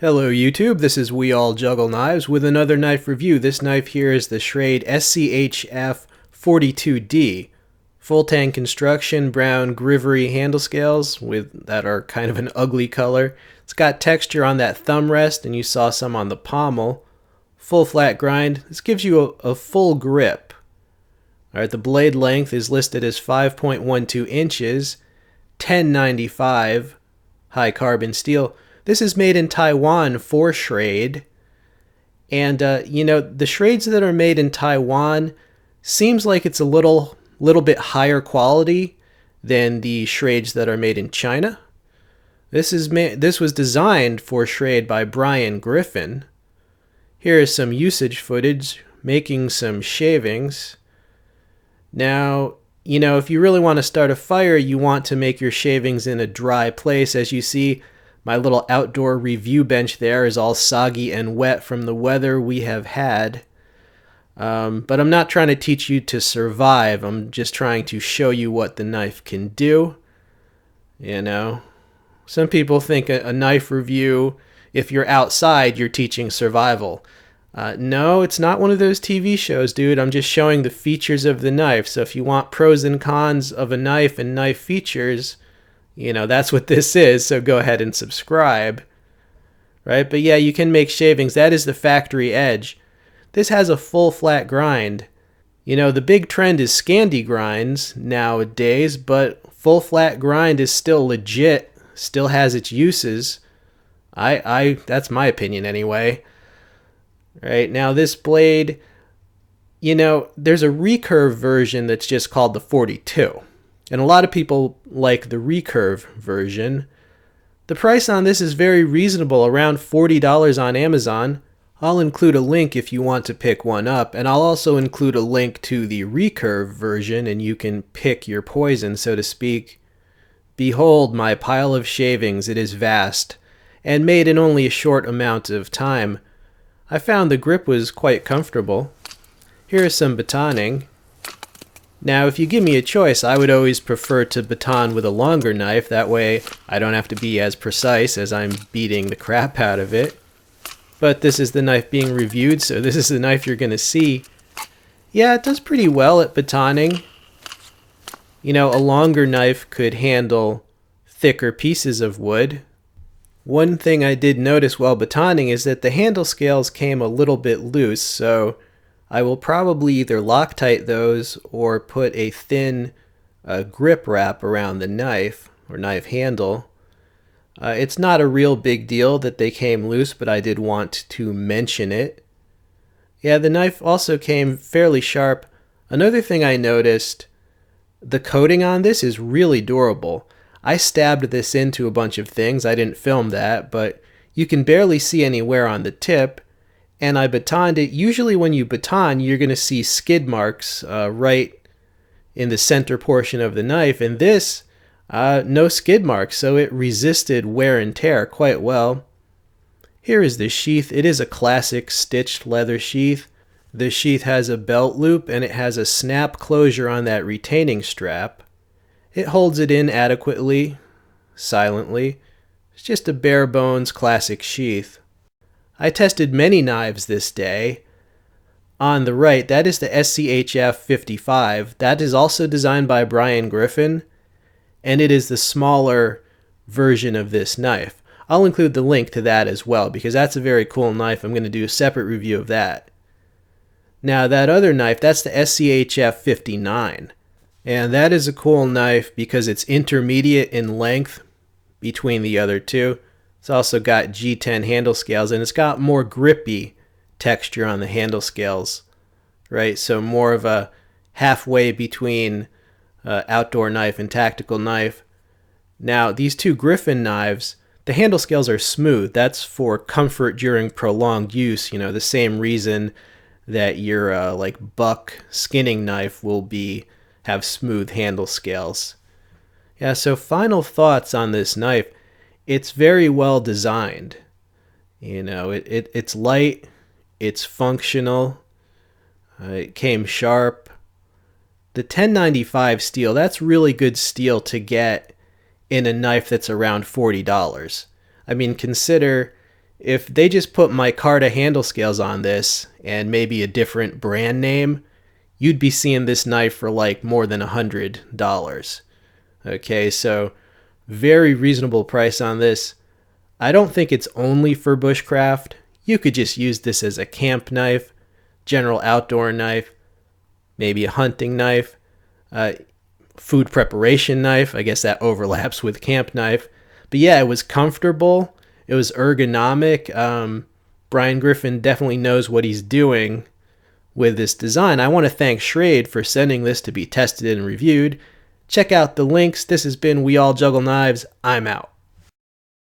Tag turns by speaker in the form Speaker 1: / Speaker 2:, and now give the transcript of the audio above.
Speaker 1: Hello YouTube, this is We All Juggle Knives with another knife review. This knife here is the Schrade SCHF42D. Full tang construction, brown grivery handle scales that are kind of an ugly color. It's got texture on that thumb rest and you saw some on the pommel. Full flat grind. This gives you a full grip. Alright, the blade length is listed as 5.12 inches, 1095 high carbon steel. This is made in Taiwan for Schrade. And, the Schrades that are made in Taiwan seems like it's a little bit higher quality than the Schrades that are made in China. This was designed for Schrade by Brian Griffin. Here is some usage footage making some shavings. Now, if you really want to start a fire, you want to make your shavings in a dry place. As you see, my little outdoor review bench there is all soggy and wet from the weather we have had. But I'm not trying to teach you to survive. I'm just trying to show you what the knife can do. Some people think a knife review, if you're outside, you're teaching survival. No, it's not one of those TV shows, dude. I'm just showing the features of the knife. So if you want pros and cons of a knife and knife features, that's what this is, so go ahead and subscribe. Right? But yeah, you can make shavings. That is the factory edge. This has a full flat grind. The big trend is Scandi grinds nowadays, but full flat grind is still legit, still has its uses. That's my opinion anyway. Right? Now this blade, there's a recurve version that's just called the 42. And a lot of people like the recurve version. The price on this is very reasonable, around $40 on Amazon. I'll include a link if you want to pick one up, and I'll also include a link to the recurve version, and you can pick your poison, so to speak. Behold my pile of shavings, it is vast, and made in only a short amount of time. I found the grip was quite comfortable. Here is some batoning. Now, if you give me a choice, I would always prefer to baton with a longer knife. That way, I don't have to be as precise as I'm beating the crap out of it. But this is the knife being reviewed, so this is the knife you're going to see. Yeah, it does pretty well at batoning. A longer knife could handle thicker pieces of wood. One thing I did notice while batoning is that the handle scales came a little bit loose, so I will probably either Loctite those or put a thin grip wrap around the knife or knife handle. It's not a real big deal that they came loose, but I did want to mention it. Yeah, the knife also came fairly sharp. Another thing I noticed, the coating on this is really durable. I stabbed this into a bunch of things. I didn't film that, but you can barely see any wear on the tip. And I batoned it. Usually when you baton, you're going to see skid marks right in the center portion of the knife. And this, no skid marks, so it resisted wear and tear quite well. Here is the sheath. It is a classic stitched leather sheath. The sheath has a belt loop and it has a snap closure on that retaining strap. It holds it in adequately, silently. It's just a bare bones classic sheath. I tested many knives this day. On the right, that is the SCHF45. That is also designed by Brian Griffin, and it is the smaller version of this knife. I'll include the link to that as well, because that's a very cool knife. I'm going to do a separate review of that. Now, that other knife, that's the SCHF59, and that is a cool knife because it's intermediate in length between the other two. It's also got G10 handle scales, and it's got more grippy texture on the handle scales, right? So more of a halfway between outdoor knife and tactical knife. Now, these two Griffin knives, the handle scales are smooth. That's for comfort during prolonged use. The same reason that your buck skinning knife will have smooth handle scales. Yeah, so final thoughts on this knife. It's very well designed. It's light, it's functional, it came sharp. The 1095 steel, that's really good steel to get in a knife that's around $40. I mean, consider If they just put micarta handle scales on this and maybe a different brand name, you'd be seeing this knife for like more than $100. Okay, so very reasonable price on this. I don't think it's only for bushcraft. You could just use this as a camp knife, general outdoor knife, maybe a hunting knife, food preparation knife. I guess that overlaps with camp knife. But yeah, it was comfortable. It was ergonomic. Brian Griffin definitely knows what he's doing with this design. I want to thank Schrade for sending this to be tested and reviewed. Check out the links. This has been We All Juggle Knives. I'm out.